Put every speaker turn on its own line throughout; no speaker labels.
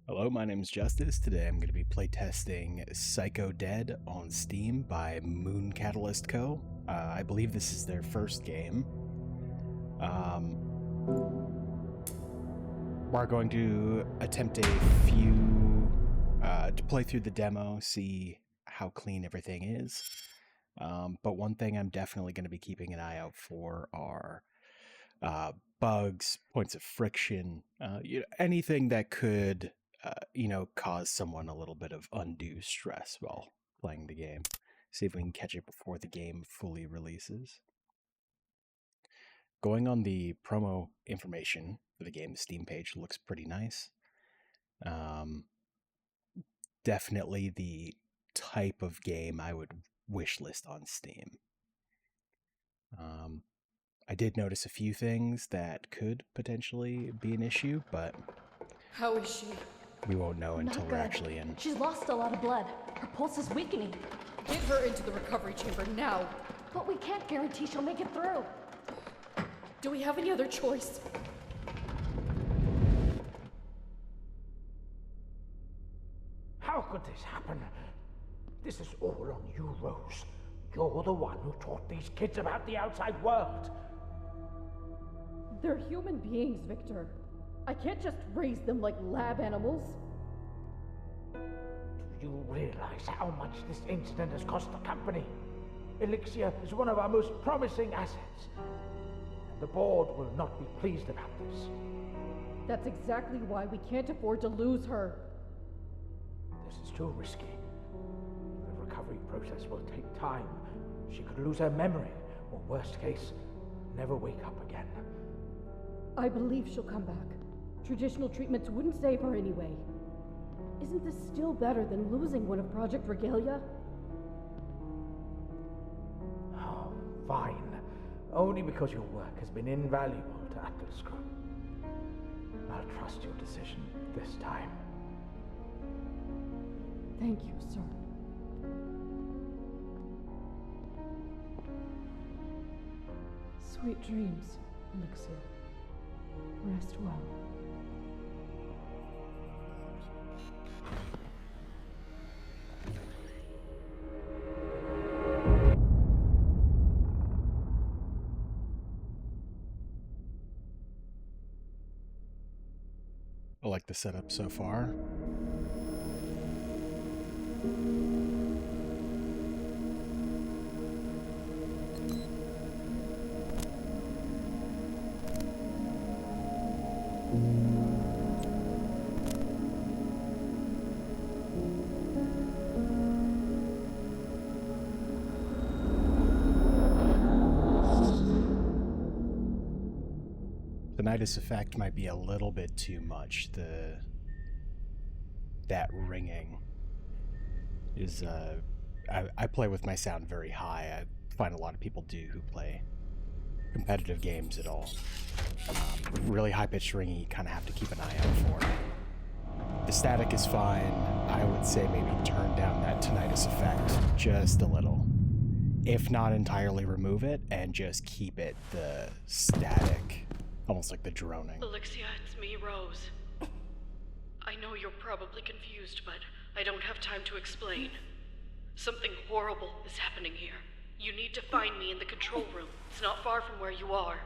Hello, my name is Justice. Today I'm going to be playtesting Psycho Dead on Steam by Moon Catalyst Co. I believe this is their first game. We're going to attempt a few, to play through the demo, see how clean everything is. But one thing I'm definitely going to be keeping an eye out for are bugs, points of friction, anything that could cause someone a little bit of undue stress while playing the game. See if we can catch it before the game fully releases. Going on the promo information for the game's Steam page looks pretty nice. Definitely the type of game I would wishlist on Steam. I did notice a few things that could potentially be an issue, but
how is she?
We won't know until we're actually in.
She's lost a lot of blood. Her pulse is weakening.
Get her into the recovery chamber now.
But we can't guarantee she'll make it through.
Do we have any other choice?
How could this happen? This is all on you, Rose. You're the one who taught these kids about the outside world.
They're human beings, Victor. I can't just raise them like lab animals.
Do you realize how much this incident has cost the company? Elixir is one of our most promising assets. And the board will not be pleased about this.
That's exactly why we can't afford to lose her.
This is too risky. The recovery process will take time. She could lose her memory, or worst case, never wake up again.
I believe she'll come back. Traditional treatments wouldn't save her anyway. Isn't this still better than losing one of Project Regalia?
Oh, fine. Only because your work has been invaluable to Atlas Group. I'll trust your decision this time.
Thank you, sir. Sweet dreams, Elixir. Rest well.
I like the setup so far. The Nidus effect might be a little bit too much. That ringing is I play with my sound very high. I find a lot of people do who play competitive games at all. Really high-pitched ringing, you kind of have to keep an eye out for. The static is fine. I would say maybe turn down that tinnitus effect just a little. If not entirely remove it, and just keep it the static, almost like the droning.
Elixir, it's me, Rose. I know you're probably confused, but I don't have time to explain. Something horrible is happening here. You need to find me in the control room. It's not far from where you are.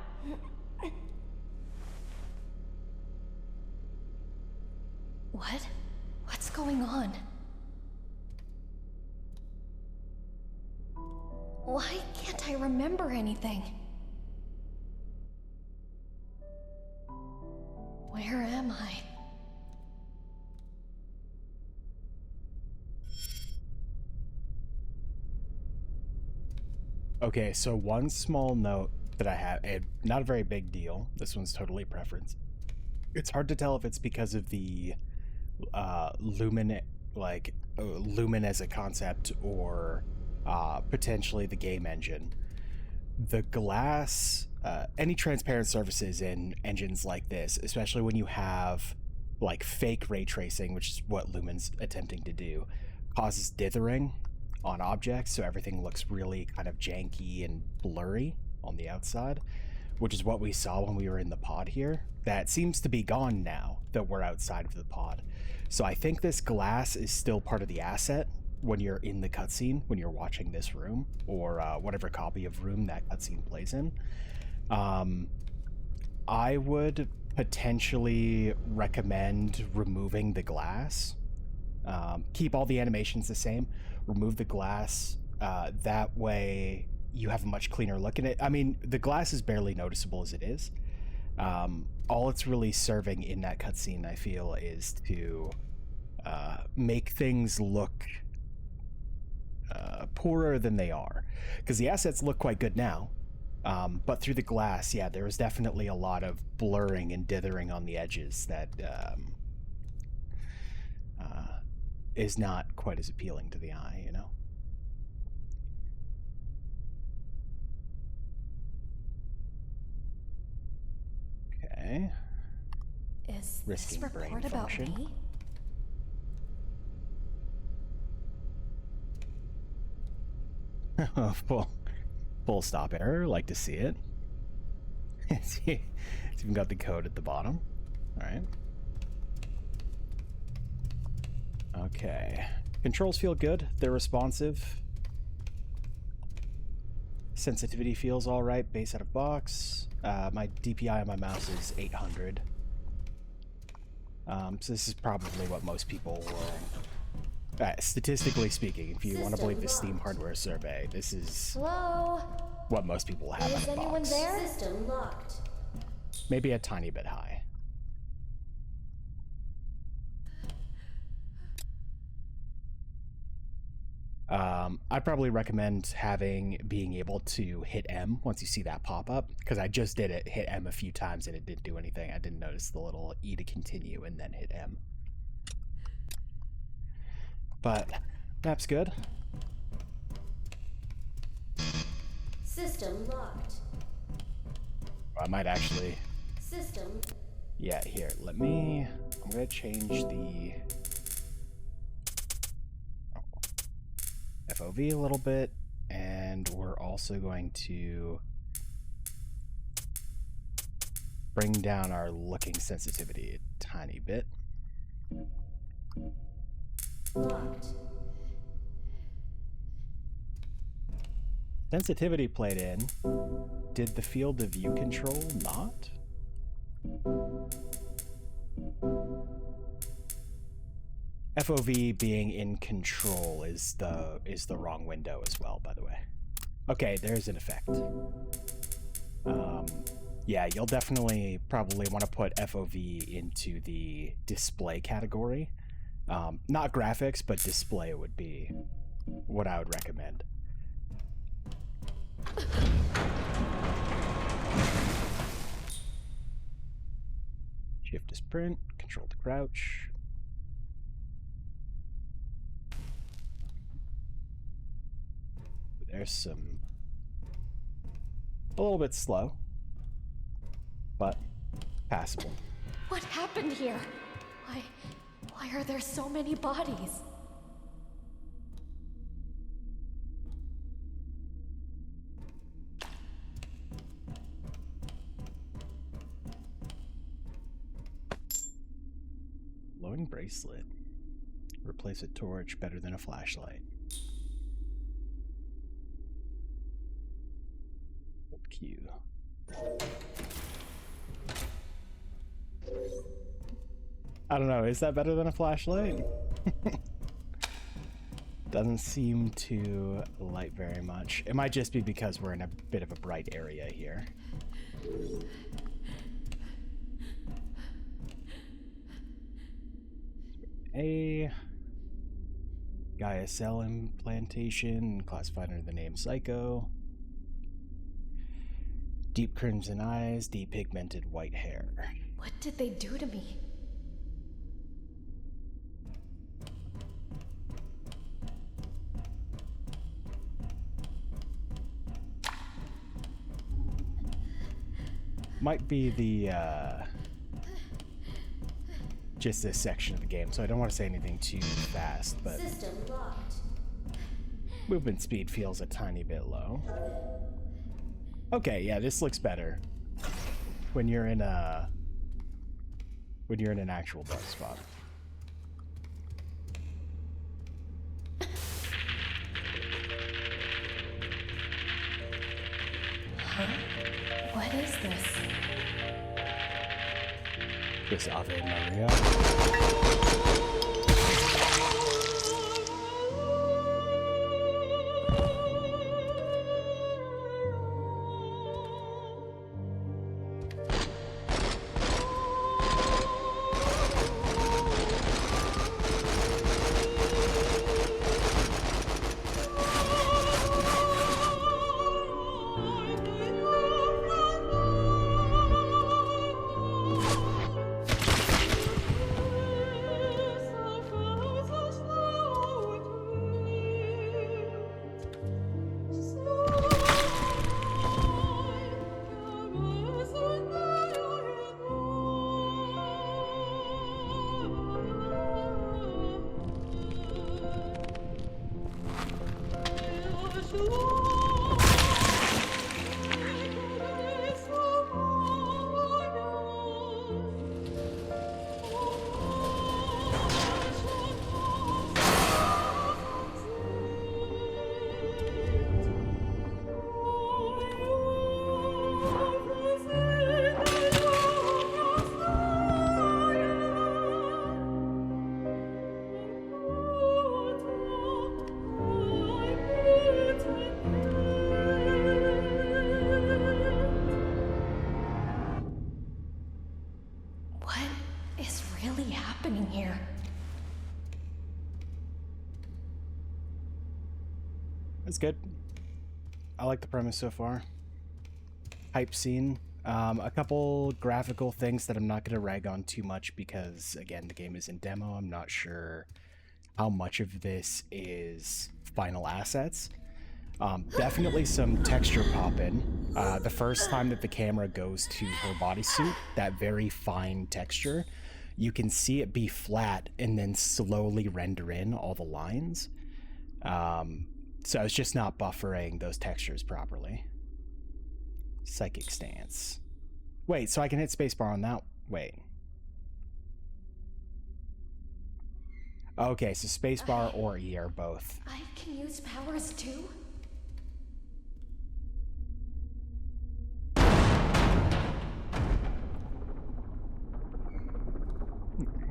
What? What's going on? Why can't I remember anything? Where am I?
Okay, so one small note that I have, not a very big deal. This one's totally preference. It's hard to tell if it's because of the lumen as a concept or potentially the game engine. The glass, any transparent surfaces in engines like this, especially when you have like fake ray tracing, which is what Lumen's attempting to do, causes dithering on objects, so everything looks really kind of janky and blurry on the outside, which is what we saw when we were in the pod here. That seems to be gone now that we're outside of the pod. So I think this glass is still part of the asset when you're in the cutscene, when you're watching this room, or whatever copy of room that cutscene plays in. I would potentially recommend removing the glass. Keep all the animations the same, remove the glass. That way you have a much cleaner look at it. I mean, the glass is barely noticeable as it is. All it's really serving in that cutscene, I feel, is to make things look poorer than they are. Because the assets look quite good now. But through the glass, yeah, there was definitely a lot of blurring and dithering on the edges that is not quite as appealing to the eye, you know? Okay.
Is
Risking
this
brain
report about
function.
me?
Full stop error. Like to see it. It's even got the code at the bottom. All right. Okay. Controls feel good. They're responsive. Sensitivity feels all right. Base out of box. My DPI on my mouse is 800. So this is probably what most people will. Statistically speaking, if you want to believe the Steam hardware survey, this is
Hello?
what most people will have
Is
on a
anyone
box.
there? System locked.
Maybe a tiny bit high. I'd probably recommend being able to hit M once you see that pop up, because I just did it, hit M a few times and it didn't do anything. I didn't notice the little E to continue and then hit M. But map's good.
System locked.
I might actually.
System.
Yeah, here. I'm gonna change the FOV a little bit, and we're also going to bring down our looking sensitivity a tiny bit.
Locked.
Sensitivity played in. Did the field of view control not? FOV being in control is the wrong window as well, by the way. Okay, there's an effect. Yeah, you'll definitely probably want to put FOV into the display category. Not graphics, but display would be what I would recommend. Shift to sprint, control to crouch. There's a little bit slow, but passable.
What happened here? Why are there so many bodies?
Glowing bracelet. Replace a torch, better than a flashlight. Hold Q. I don't know, is that better than a flashlight? Doesn't seem to light very much. It might just be because we're in a bit of a bright area here. A Gaia cell implantation, classified under the name Psycho. Deep crimson eyes, depigmented white hair.
What did they do to me?
Might be the just this section of the game, so I don't want to say anything too fast, but
System locked.
movement speed feels a tiny bit low. Okay, yeah, this looks better. when you're in an actual dark spot.
What is this?
This Ave Maria.
Here.
That's good. I like the premise so far. Hype scene. A couple graphical things that I'm not going to rag on too much because, again, the game is in demo. I'm not sure how much of this is final assets. Definitely some texture pop-in. The first time that the camera goes to her bodysuit, that very fine texture, you can see it be flat and then slowly render in all the lines. So it's just not buffering those textures properly. Psychic stance. Wait, so I can hit spacebar on that? Wait. Okay, so spacebar or E are both.
I can use powers too?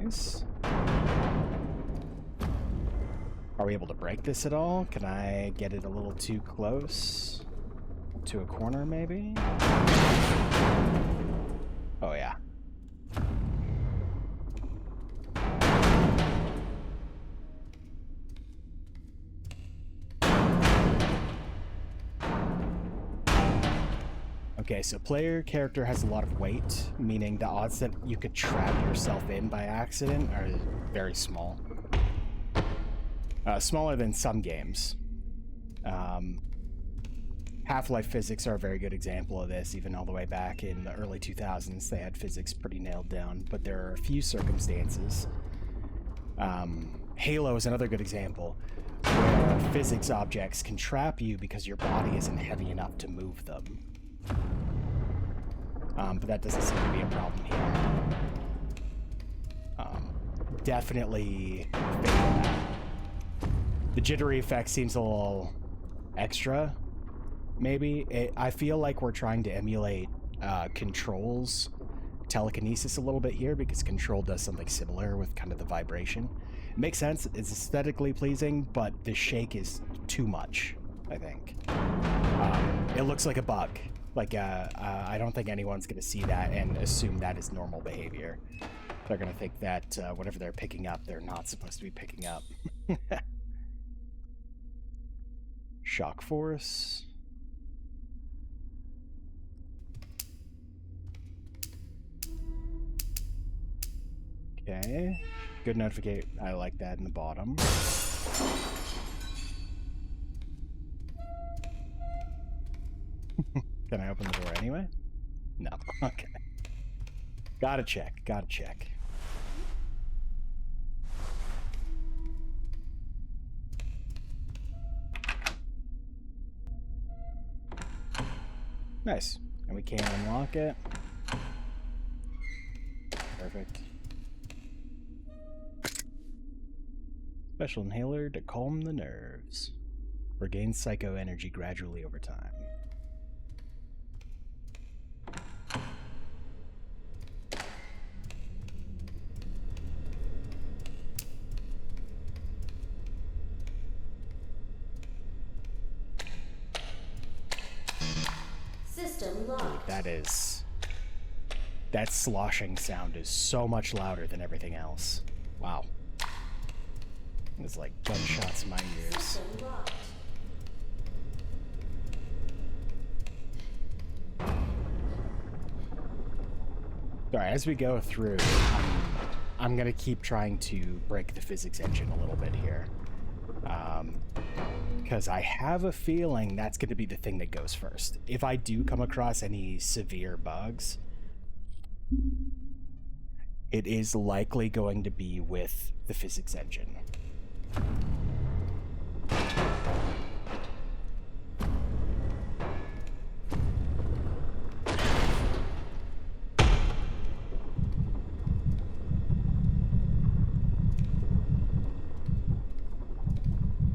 Nice. Are we able to break this at all? Can I get it a little too close? To a corner, maybe? Oh, yeah. Okay, so player character has a lot of weight, meaning the odds that you could trap yourself in by accident are very small. Smaller than some games. Half-Life physics are a very good example of this. Even all the way back in the early 2000s, they had physics pretty nailed down, but there are a few circumstances. Halo is another good example, where physics objects can trap you because your body isn't heavy enough to move them. But that doesn't seem to be a problem here. Definitely the jittery effect seems a little extra, maybe. I feel like we're trying to emulate Control's telekinesis a little bit here, because Control does something similar with kind of the vibration. It makes sense, it's aesthetically pleasing, but the shake is too much, I think. It looks like a bug. Like, I don't think anyone's going to see that and assume that is normal behavior. They're going to think that whatever they're picking up, they're not supposed to be picking up. Shock force. Okay. Good notification. I like that in the bottom. Can I open the door anyway? No. Okay. Gotta check. Gotta check. Nice. And we can't unlock it. Perfect. Special inhaler to calm the nerves. Regain psycho energy gradually over time.
System locked.
That sloshing sound is so much louder than everything else. Wow. It's like gunshots in my ears.
System locked.
Alright, as we go through, I'm gonna keep trying to break the physics engine a little bit here. Because I have a feeling that's gonna be the thing that goes first. If I do come across any severe bugs, it is likely going to be with the physics engine.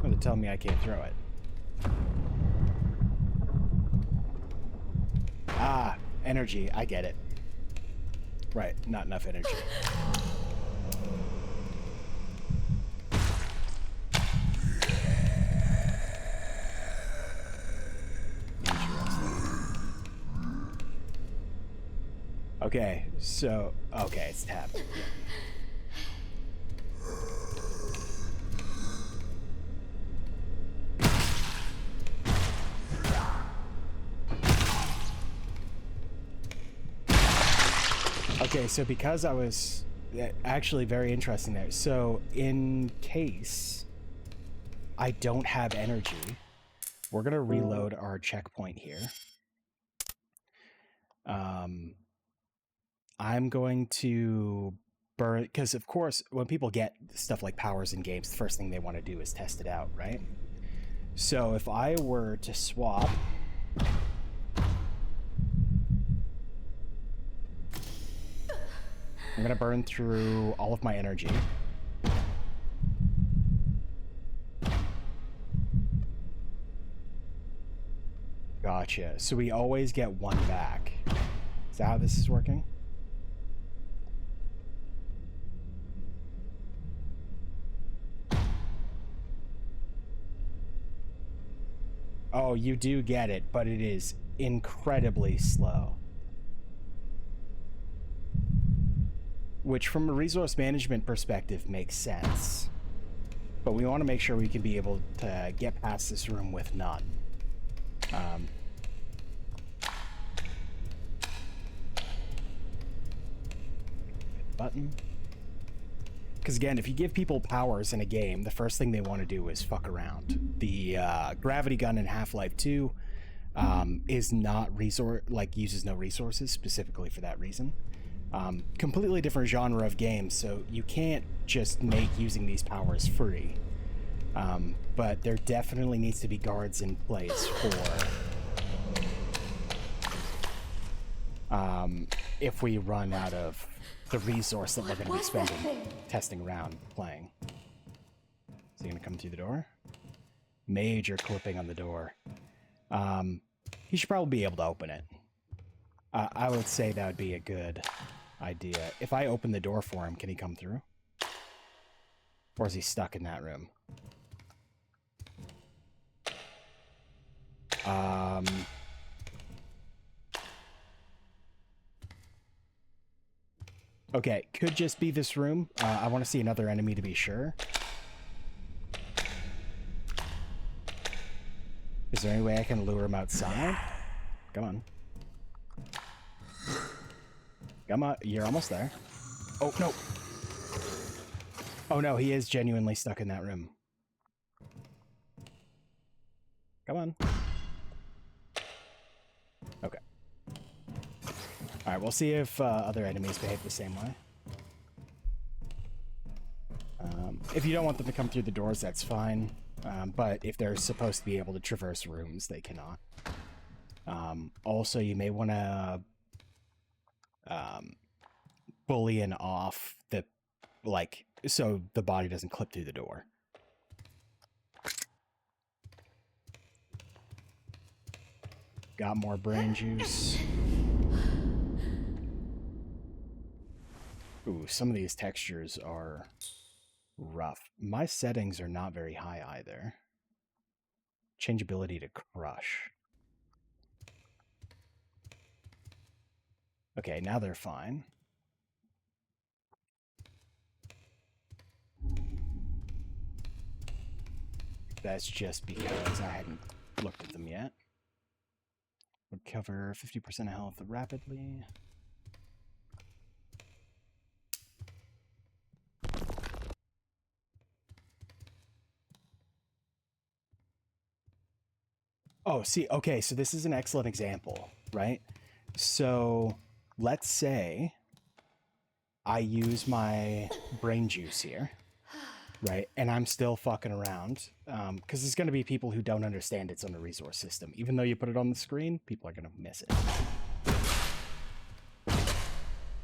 Or they're telling me I can't throw it. Ah, energy. I get it. Right, not enough energy. Okay, so... Okay, it's tapped. Okay, so because I was... Actually, very interesting there. So, in case I don't have energy, we're going to reload our checkpoint here. I'm going to burn, because of course, when people get stuff like powers in games, the first thing they want to do is test it out, right? So if I were to swap, I'm going to burn through all of my energy. Gotcha. So we always get one back. Is that how this is working? Oh, you do get it, but it is incredibly slow. Which, from a resource management perspective, makes sense. But we want to make sure we can be able to get past this room with none. Button. Because again, if you give people powers in a game, the first thing they want to do is fuck around. The gravity gun in Half-Life 2 is not uses no resources specifically for that reason. Completely different genre of games, so you can't just make using these powers free. But there definitely needs to be guards in place for if we run out of the resource that we're going to be spending testing around playing. Is he going to come through the door? Major clipping on the door. He should probably be able to open it. I would say that would be a good idea. If I open the door for him, can he come through? Or is he stuck in that room? Okay, could just be this room. I want to see another enemy to be sure. Is there any way I can lure him outside? Come on. Come on, you're almost there. Oh, no. Oh, no, he is genuinely stuck in that room. Come on. Okay. Alright, we'll see if other enemies behave the same way. If you don't want them to come through the doors, that's fine. But if they're supposed to be able to traverse rooms, they cannot. Also, you may want to bullying off the, like, so the body doesn't clip through the door. Got more brain juice. Ooh, some of these textures are rough. My settings are not very high either. Changeability to crush. Okay, now they're fine. That's just because I hadn't looked at them yet. Recover 50% of health rapidly. Oh, see, okay, so this is an excellent example, right? So let's say I use my brain juice here, right? And I'm still fucking around, because there's going to be people who don't understand it's on the resource system. Even though you put it on the screen, people are going to miss it.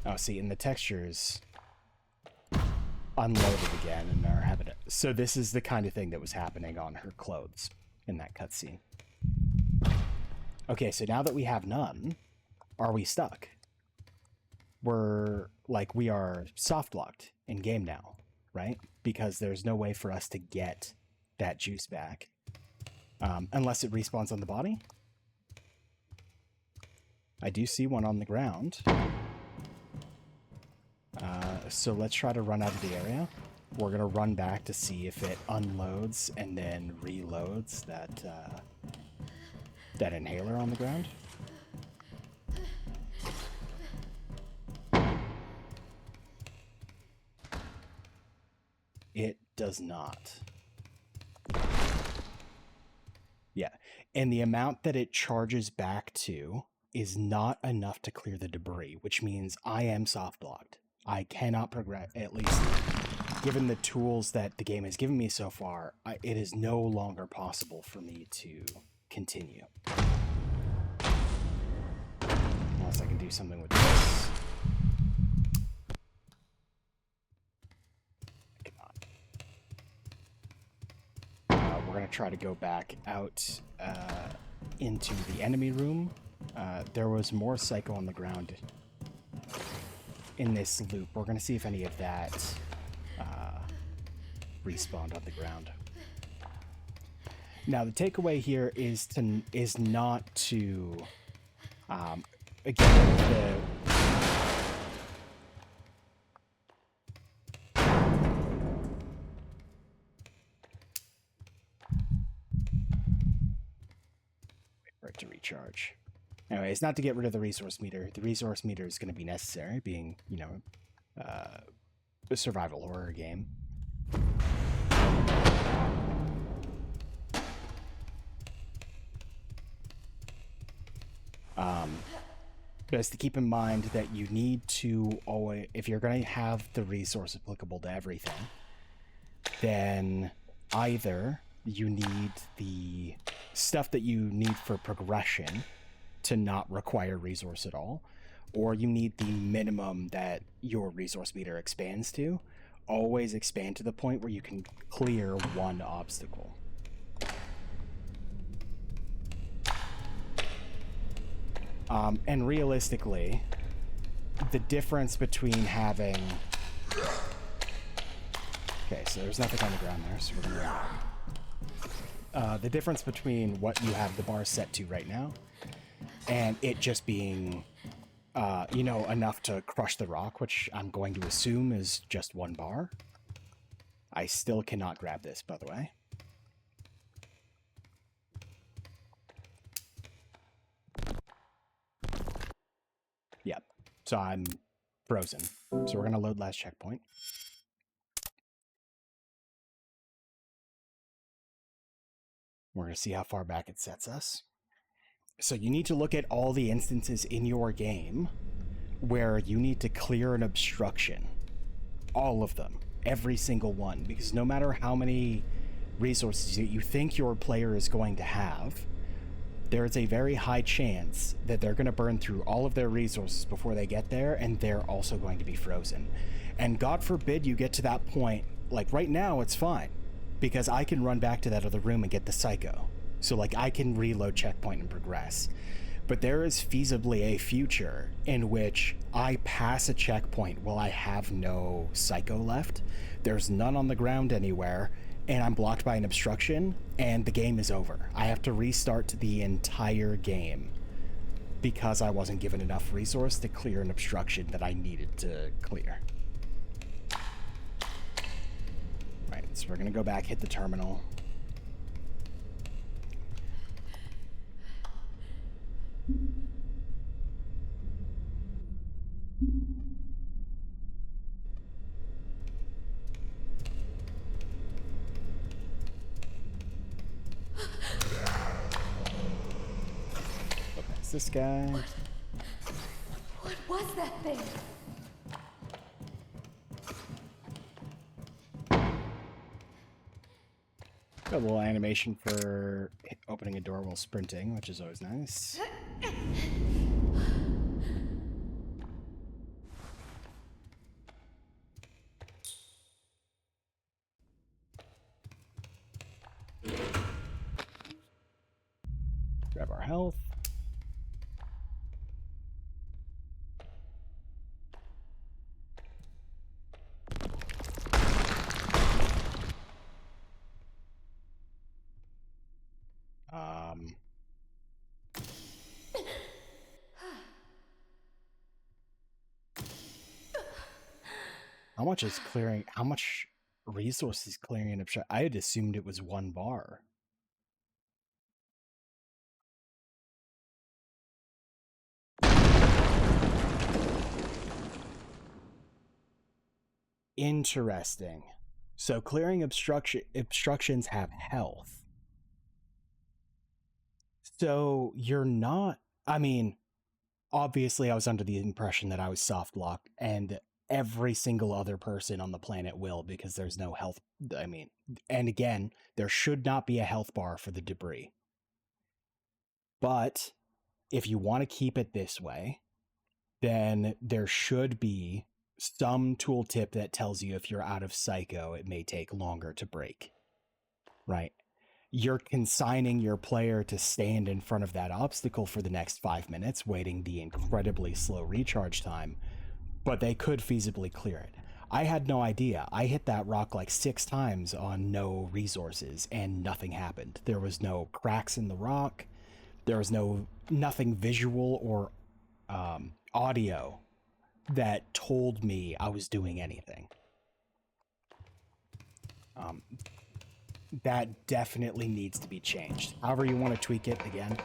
Oh, see, and the textures unloaded again and are having it. So this is the kind of thing that was happening on her clothes in that cutscene. Okay, so now that we have none, are we stuck? We are soft locked in game now, right? Because there's no way for us to get that juice back unless it respawns on the body. I do see one on the ground. So let's try to run out of the area. We're going to run back to see if it unloads and then reloads that inhaler on the ground. It does not. Yeah, and the amount that it charges back to is not enough to clear the debris, which means I am soft locked. I cannot progress, at least given the tools that the game has given me so far, it is no longer possible for me to continue. Unless I can do something with this. I cannot. We're going to try to go back out into the enemy room. There was more Psycho on the ground in this loop. We're going to see if any of that respawned on the ground. Now, the takeaway here is not to again wait for it to recharge. Anyway, it's not to get rid of the resource meter. The resource meter is going to be necessary, being, you know, a survival horror game. But it's to keep in mind that you need to always, if you're going to have the resource applicable to everything, then either you need the stuff that you need for progression to not require resource at all, or you need the minimum that your resource meter expands to. Always expand to the point where you can clear one obstacle. And realistically, the difference between having... Okay, so there's nothing on the ground there, so we're gonna... the difference between what you have the bar set to right now and it just being, you know, enough to crush the rock, which I'm going to assume is just one bar. I still cannot grab this, by the way. Yep. So I'm frozen. So we're going to load last checkpoint. We're going to see how far back it sets us. So you need to look at all the instances in your game where you need to clear an obstruction. All of them. Every single one. Because no matter how many resources you think your player is going to have, there is a very high chance that they're going to burn through all of their resources before they get there, and they're also going to be frozen. And God forbid you get to that point. Like, right now, it's fine, because I can run back to that other room and get the psycho. So, like, I can reload checkpoint and progress. But there is feasibly a future in which I pass a checkpoint while I have no psycho left. There's none on the ground anywhere, and I'm blocked by an obstruction, and the game is over. I have to restart the entire game because I wasn't given enough resource to clear an obstruction that I needed to clear. Right, so we're gonna go back, hit the terminal. This guy.
What was that thing?
Got a little animation for opening a door while sprinting, which is always nice. Grab our health. How much is clearing? How much resources clearing an obstruction? I had assumed it was 1 bar. Interesting. So clearing obstructions have health. So you're not. I mean, obviously, I was under the impression that I was soft locked, and every single other person on the planet will, because there's no health. I mean, and again, there should not be a health bar for the debris. But if you want to keep it this way, then there should be some tooltip that tells you if you're out of psycho, it may take longer to break. Right? You're consigning your player to stand in front of that obstacle for the next 5 minutes, waiting the incredibly slow recharge time, but they could feasibly clear it. I had no idea. I hit that rock like 6 times on no resources, and nothing happened. There was no cracks in the rock. There was nothing visual or audio that told me I was doing anything. That definitely needs to be changed. However you want to tweak it, again,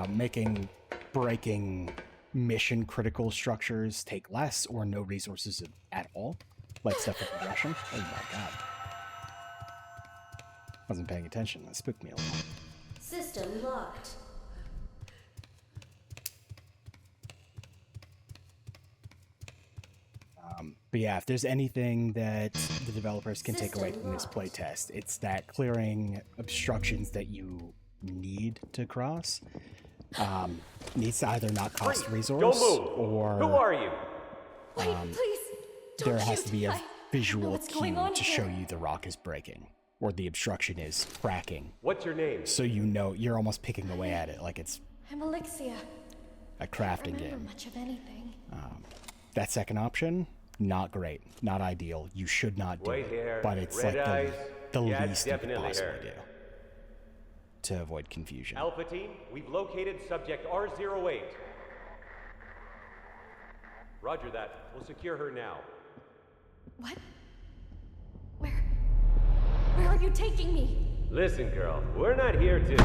making breaking mission critical structures take less or no resources at all, like stuff with progression. Oh my god. Wasn't paying attention. That spooked me a little.
System locked.
But yeah, if there's anything that the developers can take away from this playtest, it's that clearing obstructions that you need to cross needs to either not cost resource or...
Who are you?
Wait, please. Don't
there has
shoot.
to be a visual cue to
here.
show you the rock is breaking or the obstruction is cracking.
What's your name?
So you know you're almost picking away at it like it's
I'm Alexia.
a crafting
I don't remember
game.
much of anything.
That second option, not great, not ideal. You should not do
White
it,
hair,
but it's
red
like
eyes.
the
Yeah,
least you could
definitely
possibly
her.
do to avoid confusion.
Alpha Team, we've located subject R08. Roger that. We'll secure her now.
What? Where are you taking me?
Listen, girl, we're not here to...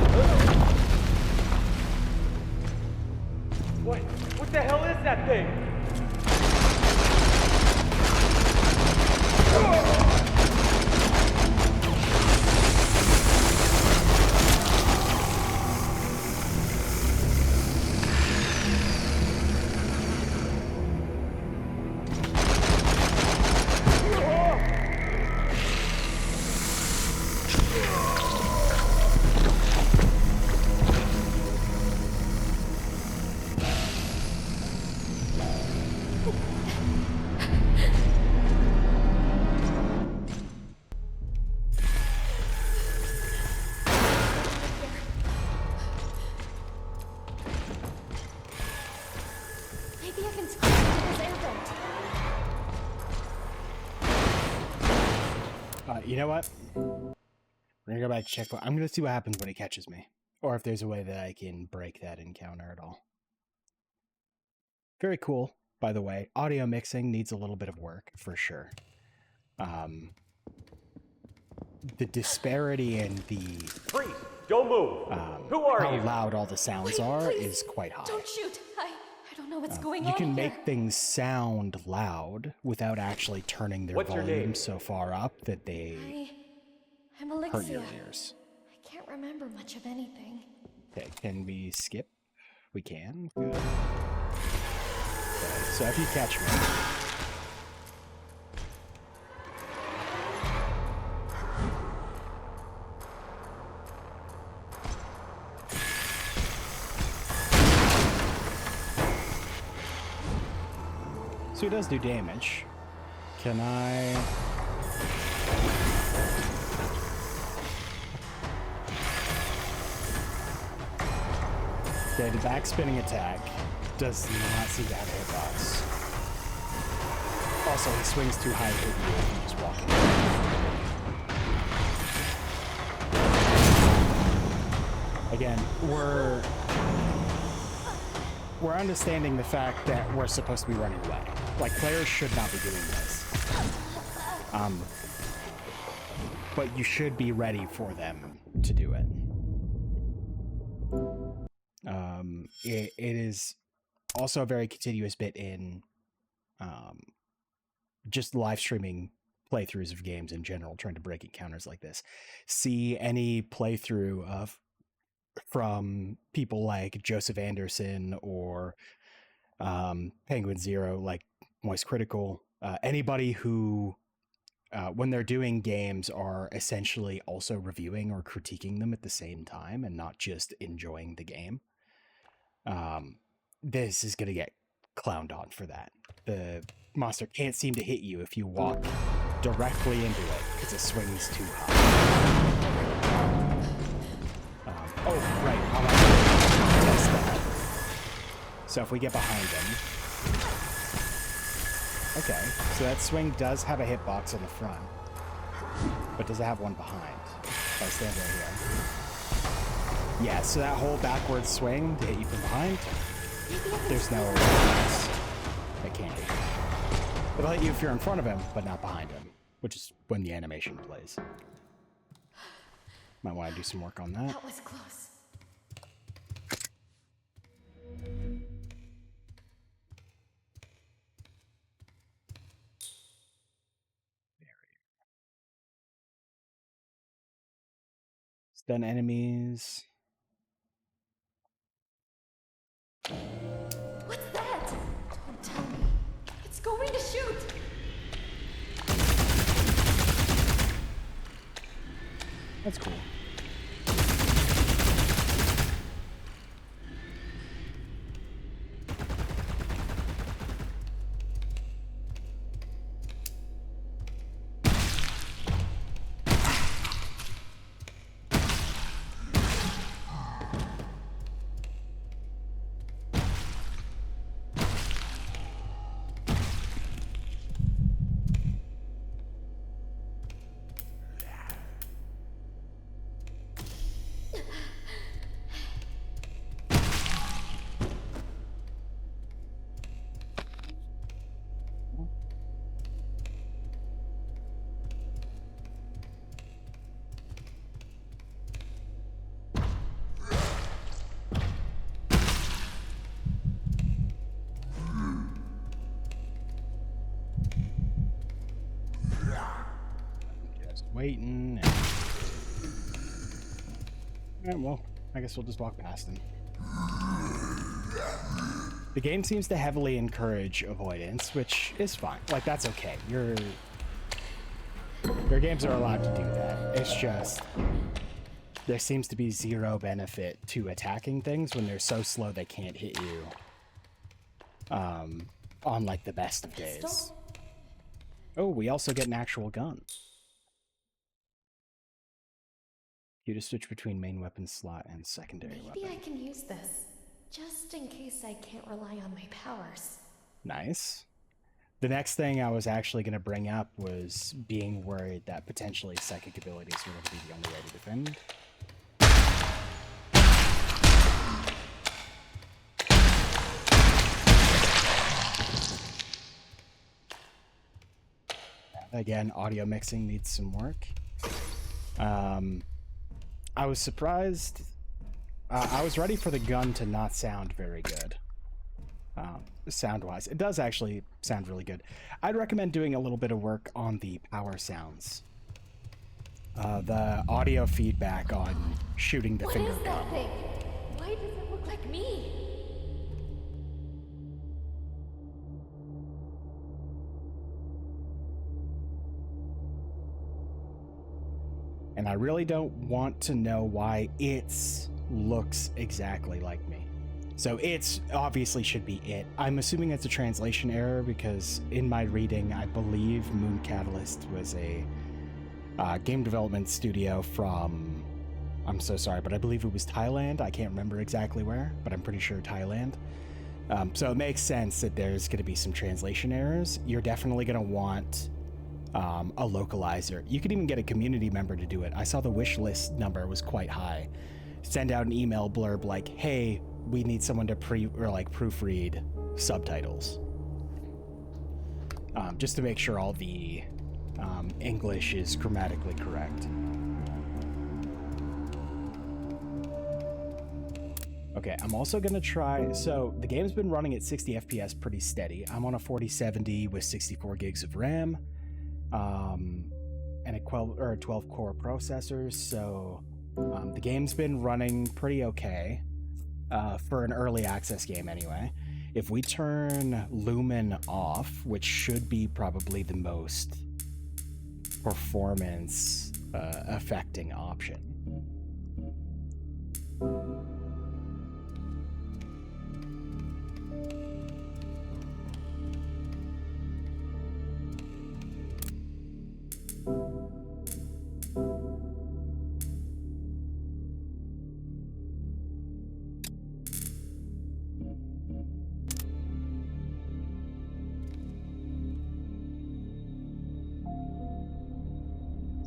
What the hell is that thing?
you know what? We're gonna go back to checkpoint. I'm gonna see what happens when he catches me. Or if there's a way that I can break that encounter at all. Very cool, by the way. Audio mixing needs a little bit of work, for sure. The disparity in the...
Freeze! Don't move! Who are
how
you?
loud all the sounds
Wait,
are
please,
is quite high.
Don't shoot. I don't know what's going
You
on
can
here.
make things sound loud without actually turning their
What's your
volume
name?
so far up that they
I'm
hurt your
Elixia.
ears.
I can't remember much of anything.
Okay, can we skip? We can. Good. Okay, so if you catch me... So he does do damage. Can I... Okay, the backspinning attack does not seem to have a hitbox. Also, he swings too high to hit you if you just walk in. Again, we're understanding the fact that we're supposed to be running away. Like, players should not be doing this. But you should be ready for them to do it. It is also a very continuous bit in just live streaming playthroughs of games in general, trying to break encounters like this. See any playthrough from people like Joseph Anderson or Penguin Zero, like Moist Critical, anybody who, when they're doing games, are essentially also reviewing or critiquing them at the same time and not just enjoying the game. This is going to get clowned on for that. The monster can't seem to hit you if you walk directly into it because it swings too high. Oh, right. I'll have to test that. So if we get behind him. Okay, so that swing does have a hitbox on the front, but does it have one behind? If I stand right here. Yeah, so that whole backwards swing to hit you from behind, there's no hitbox. It can't hit you. It'll hit you if you're in front of him, but not behind him, which is when the animation plays. Might want to do some work on that.
That was close.
Stun enemies.
What's that? Don't tell me. It's going to shoot.
That's cool. Just waiting. And... well, I guess we'll just walk past him. The game seems to heavily encourage avoidance, which is fine. Like, that's okay. Your games are allowed to do that. It's just there seems to be zero benefit to attacking things when they're so slow they can't hit you on like the best of days. Oh, we also get an actual gun. You just switch between main weapon slot and secondary
Maybe
weapon.
I can use this, just in case I can't rely on my powers.
Nice. The next thing I was actually going to bring up was being worried that potentially psychic abilities were going to be the only way to defend. Again, audio mixing needs some work. I was surprised. I was ready for the gun to not sound very good. Sound-wise. It does actually sound really good. I'd recommend doing a little bit of work on the power sounds. The audio feedback on shooting the finger gun.
What is that thing? Why does it look like me?
And I really don't want to know why it looks exactly like me. So it's obviously should be it. I'm assuming it's a translation error because in my reading, I believe Moon Catalyst was a game development studio from, I'm so sorry, but I believe it was Thailand. I can't remember exactly where, but I'm pretty sure Thailand. So it makes sense that there's going to be some translation errors. You're definitely going to want a localizer. You could even get a community member to do it. I saw the wish list number was quite high. Send out an email blurb like, hey, we need someone to proofread subtitles. Just to make sure all the English is grammatically correct. Okay, I'm also gonna try, so the game's been running at 60 FPS pretty steady. I'm on a 4070 with 64 gigs of RAM, and a 12 core processor, so the game's been running pretty okay. For an early access game anyway. If we turn Lumen off, which should be probably the most performance affecting option.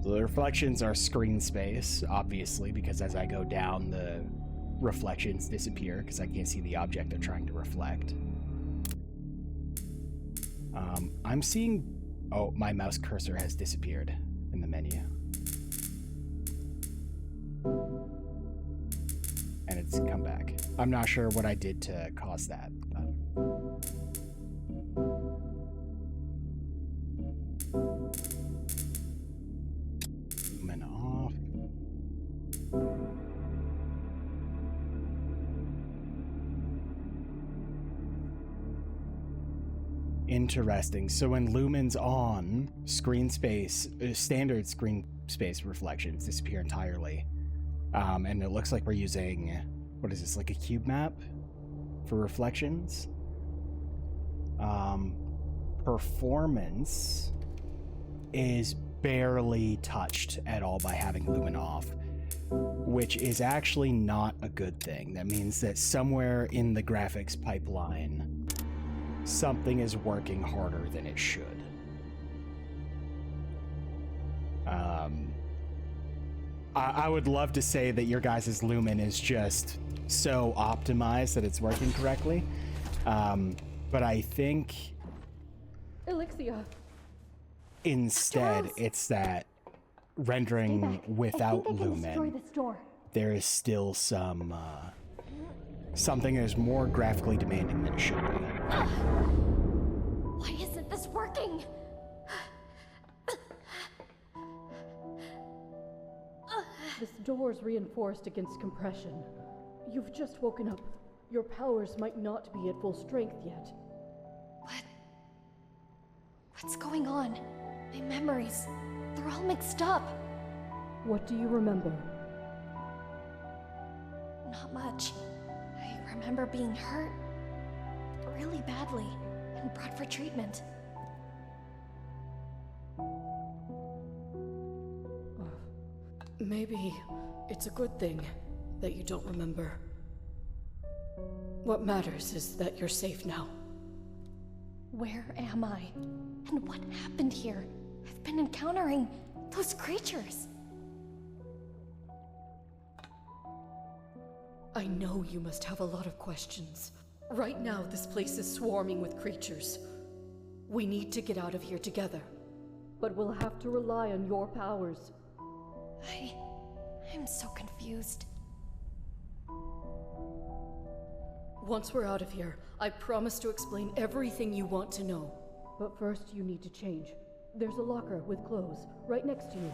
The reflections are screen space, obviously, because as I go down, the reflections disappear because I can't see the object they're trying to reflect. I'm seeing... Oh, my mouse cursor has disappeared in the menu. And it's come back. I'm not sure what I did to cause that, but... Off. Interesting. So when Lumen's on, screen space, standard screen space reflections disappear entirely. And it looks like we're using, what is this, like a cube map for reflections? Performance is barely touched at all by having Lumen off, which is actually not a good thing. That means that somewhere in the graphics pipeline, something is working harder than it should. I would love to say that your guys' Lumen is just so optimized that it's working correctly, but I think
Elixia.
Instead,
Charles.
it's that rendering without Lumen, there is still some, something that is more graphically demanding than it should be.
Why isn't this working?
This door's reinforced against compression. You've just woken up. Your powers might not be at full strength yet.
What's going on? My memories, they're all mixed up.
What do you remember?
Not much. I remember being hurt really badly and brought for treatment.
Maybe it's a good thing that you don't remember. What matters is that you're safe now.
Where am I? And what happened here? I've been encountering those creatures.
I know you must have a lot of questions. Right now, this place is swarming with creatures. We need to get out of here together. But we'll have to rely on your powers.
I'm so confused.
Once we're out of here, I promise to explain everything you want to know. But first, you need to change. There's a locker with clothes right next to you.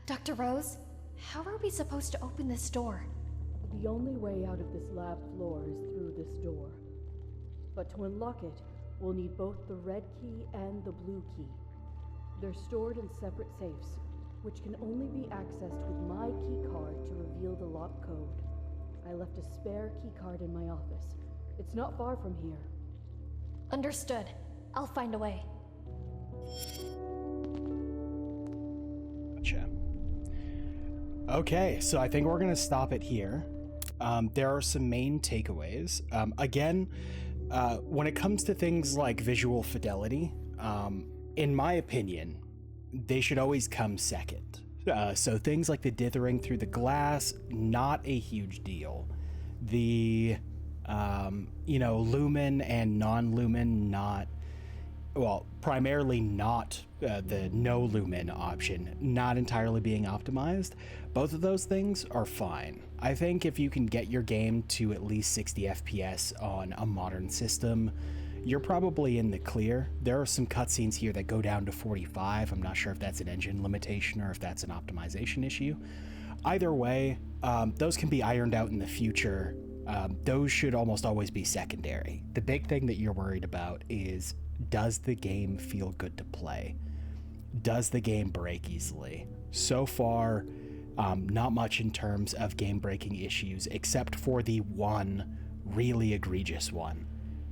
Dr. Rose, how are we supposed to open this door?
The only way out of this lab floor is through this door. But to unlock it, we'll need both the red key and the blue key. They're stored in separate safes, which can only be accessed with my key card to reveal the lock code. I left a spare key card in my office. It's not far from here.
Understood. I'll find a way.
Gotcha. Okay, so I think we're going to stop it here. There are some main takeaways. Again, when it comes to things like visual fidelity, in my opinion, they should always come second. So things like the dithering through the glass, not a huge deal. The, lumen and non-lumen, primarily not the no lumen option, not entirely being optimized. Both of those things are fine. I think if you can get your game to at least 60 FPS on a modern system, you're probably in the clear. There are some cutscenes here that go down to 45. I'm not sure if that's an engine limitation or if that's an optimization issue. Either way, those can be ironed out in the future. Those should almost always be secondary. The big thing that you're worried about is, does the game feel good to play? Does the game break easily? So far, not much in terms of game-breaking issues, except for the one really egregious one,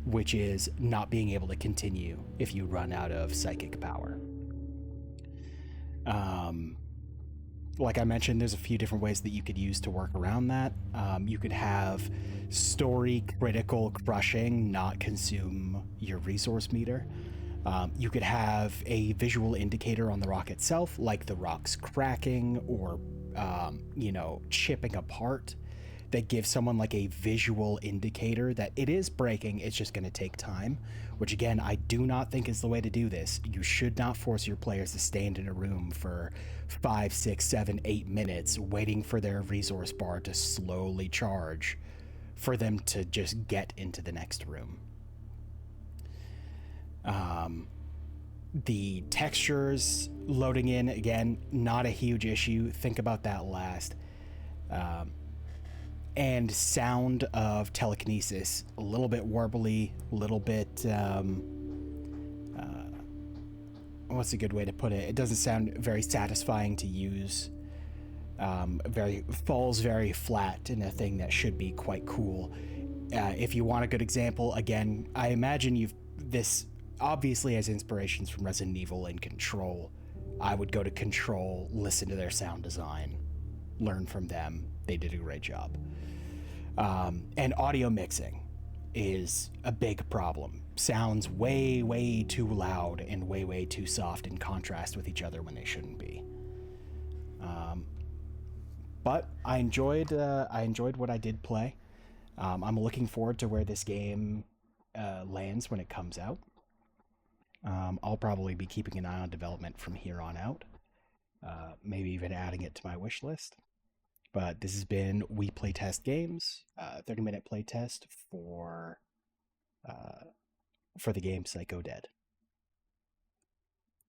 which is not being able to continue if you run out of psychic power. Like I mentioned, there's a few different ways that you could use to work around that. You could have story critical crushing not consume your resource meter. You could have a visual indicator on the rock itself, like the rocks cracking or, chipping apart, that gives someone like a visual indicator that it is breaking, it's just going to take time, which again, I do not think is the way to do this. You should not force your players to stand in a room for 5, 6, 7, 8 minutes waiting for their resource bar to slowly charge for them to just get into the next room. The textures loading in, again, not a huge issue. Think about that last. And sound of telekinesis, a little bit warbly, a little bit, what's a good way to put it? It doesn't sound very satisfying to use. Falls very flat in a thing that should be quite cool. If you want a good example, again, I imagine this obviously has inspirations from Resident Evil and Control. I would go to Control, listen to their sound design, learn from them. They did a great job. And audio mixing is a big problem. Sounds way, way too loud and way, way too soft in contrast with each other when they shouldn't be. But I enjoyed what I did play. I'm looking forward to where this game lands when it comes out. I'll probably be keeping an eye on development from here on out. Maybe even adding it to my wish list. But this has been We Playtest Games, 30-minute playtest for the game Psycho Dead.